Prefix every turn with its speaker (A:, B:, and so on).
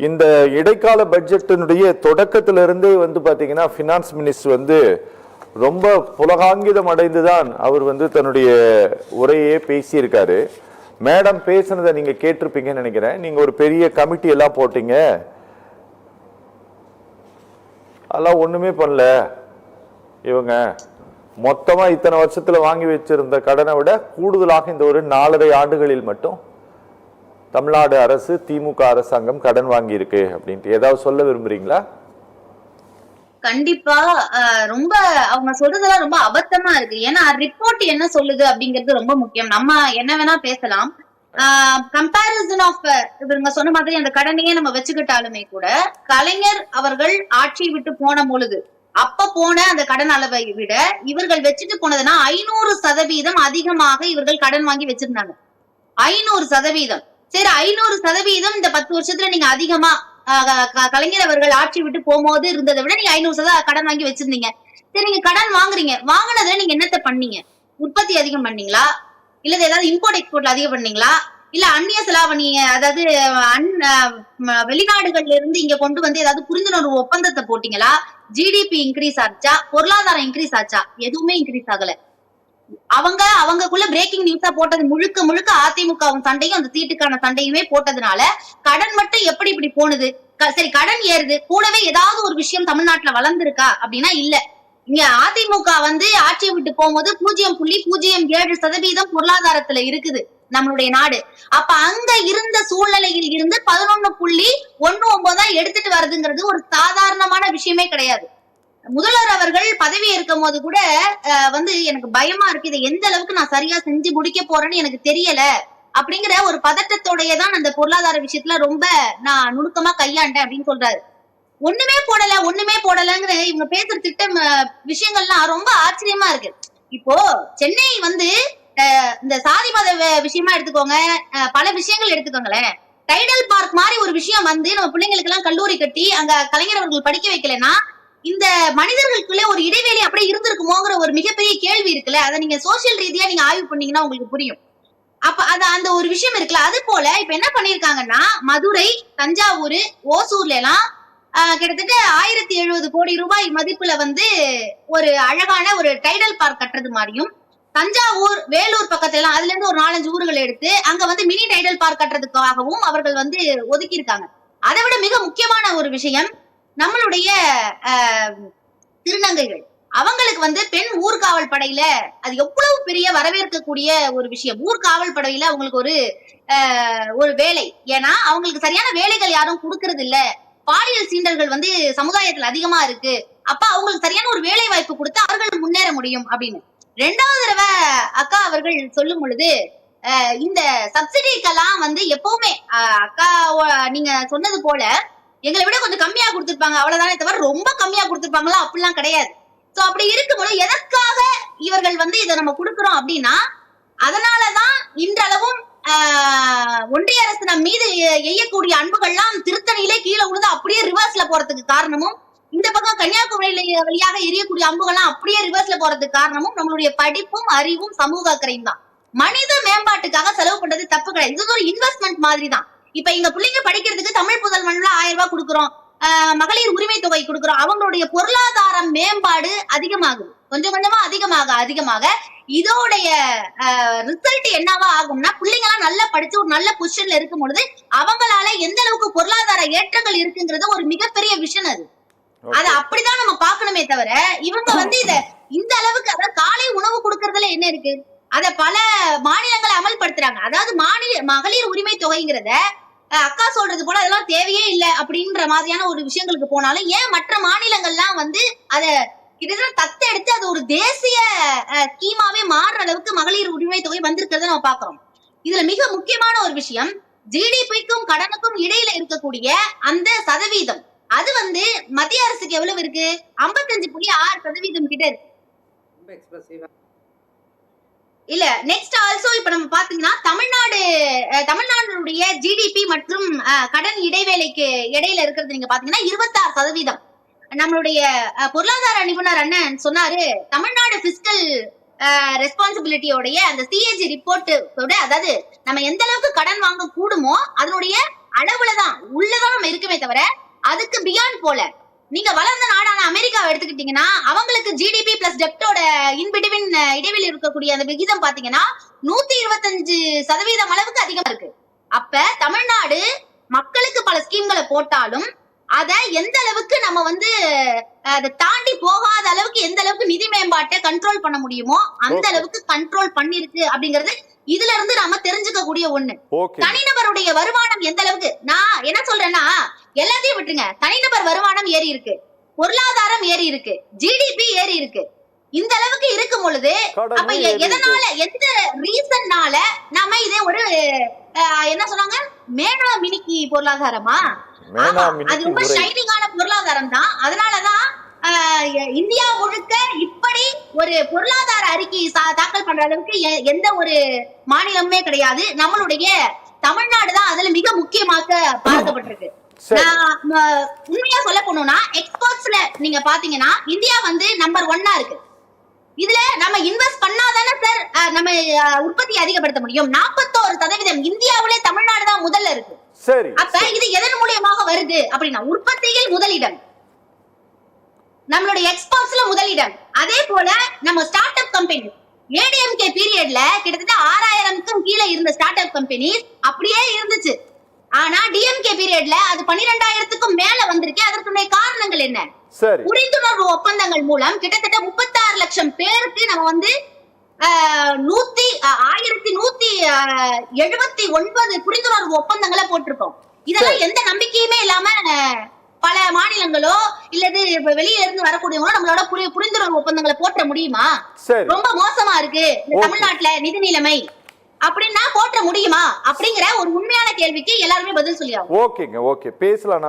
A: இந்த இடைக்கால பட்ஜெட்டினுடைய தொடக்கத்திலிருந்தே பாத்தீங்கன்னா ஃபினான்ஸ் மினிஸ்டர் ரொம்ப புலகாங்கிதம் அடைந்துதான் அவர் தன்னுடைய உரையே பேசியிருக்காரு. மேடம் பேசுனதை நீங்க கேட்டிருப்பீங்கன்னு நினைக்கிறேன். நீங்க ஒரு பெரிய கமிட்டி எல்லாம் போட்டீங்க, அதெல்லாம் ஒண்ணுமே பண்ணல. இவங்க மொத்தமா இத்தனை வருஷத்துல வாங்கி வச்சிருந்த கடனை விட கூடுதலாக இந்த ஒரு 4.5 ஆண்டுகளில் மட்டும் தமிழ்நாடு அரசு, திமுக அரசாங்கம் கடன் வாங்கி இருக்கு அப்படின்ட்டு ஏதாவது சொல்ல விரும்புறீங்களா?
B: கண்டிப்பா. ரொம்ப அவங்க சொல்றதெல்லாம் ரொம்ப அபத்தமா இருக்கு. ஏன்னா ரிப்போர்ட் என்ன சொல்லுது அப்படிங்கிறது ரொம்ப முக்கியம். நம்ம என்ன வேணா பேசலாம். கம்பேரிசன் ஆஃப் இவங்க சொன்ன மாதிரி அந்த கடனையே நம்ம வச்சுக்கிட்டாலுமே கூட, கலைஞர் அவர்கள் ஆட்சி விட்டு போன பொழுது அப்ப போன அந்த கடன் அளவை விட இவர்கள் வச்சுட்டு போனதுன்னா 500% அதிகமாக இவர்கள் கடன் வாங்கி வச்சிருந்தாங்க. 500%. சரி, 500% இந்த 10 வருஷத்துல நீங்க அதிகமா கலைஞர் அவர்கள் ஆட்சி விட்டு போகும்போது இருந்ததை விட நீங்க 500% கடன் வாங்கி வச்சிருந்தீங்க. சரி, நீங்க கடன் வாங்குறீங்க, வாங்கினதுல நீங்க என்னத்த பண்ணீங்க? உற்பத்தி அதிகம் பண்ணீங்களா? இல்ல ஏதாவது இம்போர்ட் எக்ஸ்போர்ட்ல அதிகம் பண்ணீங்களா? இல்ல அந்நிய செலாவணி, அதாவது வெளிநாடுகள்ல இருந்து இங்க கொண்டு ஏதாவது புரிந்துணர்வு ஒப்பந்தத்தை போட்டீங்களா? ஜிடிபி இன்க்ரீஸ் ஆச்சா? பொருளாதாரம் இன்க்ரீஸ் ஆச்சா? எதுவுமே இன்க்ரீஸ் ஆகல. அவங்களுக்குள்ள பிரேக்கிங் நியூஸா போட்டது முழுக்க முழுக்க அதிமுகவும் சண்டையும் அந்த சீட்டுக்கான சண்டையுமே போட்டதுனால கடன் மட்டும் எப்படி இப்படி போனது? சரி, கடன் ஏறுது, கூடவே ஏதாவது ஒரு விஷயம் தமிழ்நாட்டுல வளர்ந்துருக்கா அப்படின்னா இல்ல. இங்க அதிமுக ஆட்சியை விட்டு போகும்போது 0.07% பொருளாதாரத்துல இருக்குது நம்மளுடைய நாடு. அப்ப அங்க இருந்த சூழ்நிலையில் இருந்து 11.19 எடுத்துட்டு வருதுங்கிறது ஒரு சாதாரணமான விஷயமே கிடையாது. முதல்வர் அவர்கள் பதவி ஏற்கும் போது கூட எனக்கு பயமா இருக்கு, இதை எந்த அளவுக்கு நான் சரியா செஞ்சு முடிக்க போறேன்னு எனக்கு தெரியல அப்படிங்கிற ஒரு பதட்டத்தோடையதான் அந்த பொருளாதார விஷயத்துல ரொம்ப நான் நுணுக்கமா கையாண்டேன் அப்படின்னு சொல்றாரு. ஒண்ணுமே போடலங்கிற இவங்க பேசுற திட்டம் விஷயங்கள்லாம் ரொம்ப ஆச்சரியமா இருக்கு. இப்போ சென்னை இந்த சாதி மத விஷயமா எடுத்துக்கோங்க, பல விஷயங்கள் எடுத்துக்கோங்களேன். டைடல் பார்க் மாதிரி ஒரு விஷயம் நம்ம பிள்ளைங்களுக்கு எல்லாம் கல்லூரி கட்டி அங்க கலைஞர் அவர்கள் படிக்க வைக்கலன்னா இந்த மனிதர்களுக்குள்ள ஒரு இடைவெளி அப்படியே இருந்திருக்குமோங்கிற ஒரு மிகப்பெரிய கேள்வி இருக்குல்ல. அதை நீங்க சோசியல் ரீதியா நீங்க ஆய்வு பண்ணீங்கன்னா உங்களுக்கு புரியும். அப்ப அந்த ஒரு விஷயம் இருக்குல்ல. அது போல இப்ப என்ன பண்ணிருக்காங்கன்னா, மதுரை, தஞ்சாவூர், ஓசூர்ல எல்லாம் கிட்டத்தட்ட 1070 கோடி ரூபாய் மதிப்புல ஒரு அழகான ஒரு டைடல் பார்க் கட்டுறது மாதிரியும், தஞ்சாவூர், வேலூர் பக்கத்துல எல்லாம் அதுல இருந்து ஒரு 4-5 ஊர்கள் எடுத்து அங்க மினி டைடல் பார்க் கட்டுறதுக்காகவும் அவர்கள் ஒதுக்கி இருக்காங்க. அதை விட மிக முக்கியமான ஒரு விஷயம், நம்மளுடைய திருநங்கைகள் அவங்களுக்கு பெண் ஊர்காவல் படையில அது எவ்வளவு பெரிய வரவேற்கக்கூடிய ஒரு விஷயம். ஊர்காவல் படையில அவங்களுக்கு ஒரு வேலை. ஏன்னா அவங்களுக்கு சரியான வேலைகள் யாரும் கொடுக்கறது இல்ல. பாலியல் சீண்டல்கள் சமுதாயத்துல அதிகமா இருக்கு. அப்ப அவங்களுக்கு சரியான ஒரு வேலை வாய்ப்பு கொடுத்து அவர்கள் முன்னேற முடியும் அப்படின்னு 2வது தடவை அக்கா அவர்கள் சொல்லும் பொழுது, இந்த சப்சிடிக்கெல்லாம் எப்பவுமே அக்கா நீங்க சொன்னது போல எங்களை விட கொஞ்சம் கம்மியா கொடுத்திருப்பாங்க, அவ்வளவுதானே தவிர ரொம்ப கம்மியா கொடுத்திருப்பாங்களா அப்படிலாம் கிடையாது. சோ அப்படி இருக்கும்போது எதற்காக இவர்கள் இதை நம்ம கொடுக்கிறோம் அப்படின்னா, அதனாலதான் இன்றளவும் ஒன்றிய அரசு நம் மீது எய்யக்கூடிய அன்புகள்லாம் திருத்தணியிலே கீழே விழுந்து அப்படியே ரிவர்ஸ்ல போறதுக்கு காரணமும், இந்த பக்கம் கன்னியாகுமரி வழியாக எரியக்கூடிய அம்புகள்லாம் அப்படியே ரிவர்ஸ்ல போறதுக்கு காரணமும் நம்மளுடைய படிப்பும் அறிவும் சமூக அக்கறையும் தான். மனித மேம்பாட்டுக்காக செலவு பண்றது தப்பு கிடையாது. இது ஒரு இன்வெஸ்ட்மெண்ட் மாதிரி தான். இப்ப எங்க பிள்ளைங்க படிக்கிறதுக்கு தமிழ் புதல்வன்ல 1000 ரூபாய் கொடுக்குறோம், மகளிர் உரிமை தொகை கொடுக்குறோம். அவங்களுடைய பொருளாதார மேம்பாடு அதிகமாகுது. கொஞ்சம் கொஞ்சமா அதிகமாக இதோடைய ரிசல்ட் என்னவா ஆகும்னா, பிள்ளைங்க எல்லாம் நல்லா படிச்சு ஒரு நல்ல பொசிஷன்ல இருக்கும் பொழுது அவங்களால எந்த அளவுக்கு பொருளாதார ஏற்றங்கள் இருக்குங்கிறது ஒரு மிகப்பெரிய விஷயம். அது அப்படிதான் நம்ம பாக்கணுமே தவிர, இவங்க இத இந்த அளவுக்கு, அதாவது காலை உணவு கொடுக்கறதுல என்ன இருக்கு? அத பல மாநிலங்களை அமல்படுத்துறாங்க. அதாவது மகளிர் உரிமை தொகைங்கிறத அக்கா சொல்றது போல அதெல்லாம் தேவையே இல்லை அப்படின்ற மாதிரியான ஒரு விஷயங்களுக்கு போனாலும், ஏன் மற்ற மாநிலங்கள்லாம் அத கிட்டத்தட்ட தத்தெடுத்து அது ஒரு தேசிய ஸ்கீமாவே மாறுற அளவுக்கு மகளிர் உரிமை தொகை வந்திருக்கிறத நம்ம பாக்குறோம். இதுல மிக முக்கியமான ஒரு விஷயம், ஜிடிபிக்கும் கடனுக்கும் இடையில இருக்கக்கூடிய அந்த சதவீதம், அது மத்திய அரசுக்கு எவ்வளவு இருக்கு? 55.6% கிட்ட இருக்கு. இல்ல, நெக்ஸ்ட் ஆல்சோ இப்ப நம்ம பாத்தீங்கன்னா தமிழ்நாடுடைய ஜிடிபி மற்றும் கடன் இடைவேளைக்கு இடையில இருக்கிறது நீங்க பாத்தீங்கன்னா 26%. நம்மளுடைய பொருளாதார நிபுணர் அண்ணன் சொன்னாரு, தமிழ்நாடு பிஸ்கல் ரெஸ்பான்சிபிலிட்டியோடைய அந்த சிஏஜி ரிப்போர்ட்டோட, அதாவது நம்ம எந்த அளவுக்கு கடன் வாங்க கூடுமோ அதனுடைய அளவுலதான் உள்ளதான் நம்ம இருக்குமே தவிர அதுக்கு பியாண்ட் போல. நீங்க வளர்ந்த நாடான அமெரிக்காவை எடுத்துக்கிட்டீங்கன்னா அவங்களுக்கு ஜிடிபி பிளஸ் டெப்டோட இன்பிட்வீன் இடைவெளி இருக்கக்கூடிய அந்த விகிதம் பாத்தீங்கன்னா 125% அளவுக்கு அதிகமா இருக்கு. அப்ப தமிழ்நாடு மக்களுக்கு பல ஸ்கீம்களை போட்டாலும் அத எந்த அளவுக்கு நம்ம வந்து அதை தாண்டி போகாத அளவுக்கு எந்த அளவுக்கு நிதி மேம்பாட்டை கண்ட்ரோல் பண்ண முடியுமோ அந்த அளவுக்கு கண்ட்ரோல் பண்ணிருக்கு அப்படிங்கறது இதுல இருந்து நாம தெரிஞ்சுக்க கூடிய ஒண்ணு. தனிநபருடைய வருமானம் எந்த அளவுக்கு, நான் என்ன சொல்றேன்னா எல்லாத்தையும் விட்டுருங்க, தனிநபர் வருமானம் ஏறி இருக்கு, பொருளாதாரம் ஏறி இருக்கு, ஜிடிபி ஏறி இருக்கு. இந்த அளவுக்கு இருக்கும் பொழுது அப்ப எதனால எந்த ரீசன்னால நாம இதே ஒரு என்ன சொன்னாங்க மேனா மினிக்கி பொருளாதாரமா, அது ரொம்ப ஷைனிங்கான பொருளாதாரம் தான். அதனாலதான் இந்தியா முழுக்க இப்படி ஒரு பொருளாதார அறிக்கை தாக்கல் பண்ற அளவுக்கு எந்த ஒரு மாநிலமுமே கிடையாது. நம்மளுடைய தமிழ்நாடு தான் அதுல மிக முக்கியமாக பார்க்கப்பட்டிருக்கு. உண்மையா சொல்ல போனோம்னா எக்ஸ்போர்ட்ஸ்ல நீங்க பாத்தீங்கன்னா இந்தியா வந்து நம்பர் 1 இருக்கு. இதுல நம்ம இன்வெஸ்ட் பண்ணாதானே சார் நம்ம உற்பத்தி அதிகப்படுத்த முடியும். 41% இந்தியாவிலே தமிழ்நாடு தான் முதல்ல இருக்கு.
A: சரி,
B: அப்ப இது எதன் மூலியமாக வருது அப்படின்னா உற்பத்தியில் முதலிடம், நம்மளுடைய எக்ஸ்போர்ட்ஸ்ல முதலிடம். அதே போல நம்ம ஸ்டார்ட் அப் கம்பெனி ஏடிஎம்கே பீரியட்ல கிட்டத்தட்ட 6000க்கும் கீழே இருந்த ஸ்டார்ட் அப் கம்பெனி அப்படியே இருந்துச்சு. ஆனா டிஎம்கே பீரியட்ல அது 12,000க்கும் மேல வந்திருக்கு. அதற்குடைய காரணங்கள் என்ன? புரிந்துணர்வு ஒப்பந்தங்கள் மூலம் கிட்டத்தட்ட 36 லட்சம் பேருக்கு நம்ம வந்து 1179 புரிந்துணர்வு ஒப்பந்தங்களை போட்டிருக்கோம். இதெல்லாம் எந்த நம்பிக்கையுமே இல்லாம பல மாநிலங்களோ இல்லது வெளியில இருந்து வரக்கூடியவங்களோ நம்மளோட புரிந்துணர்வு ஒப்பந்தங்களை போட்ட முடியுமா? ரொம்ப மோசமா இருக்கு தமிழ்நாட்டுல நிதி நிலைமை அப்படின்னா போட்ட முடியுமா அப்படிங்கிற ஒரு உண்மையான கேள்விக்கு எல்லாருமே பதில் சொல்லியாகும்.
A: ஓகேங்க, ஓகே, பேசலாம்.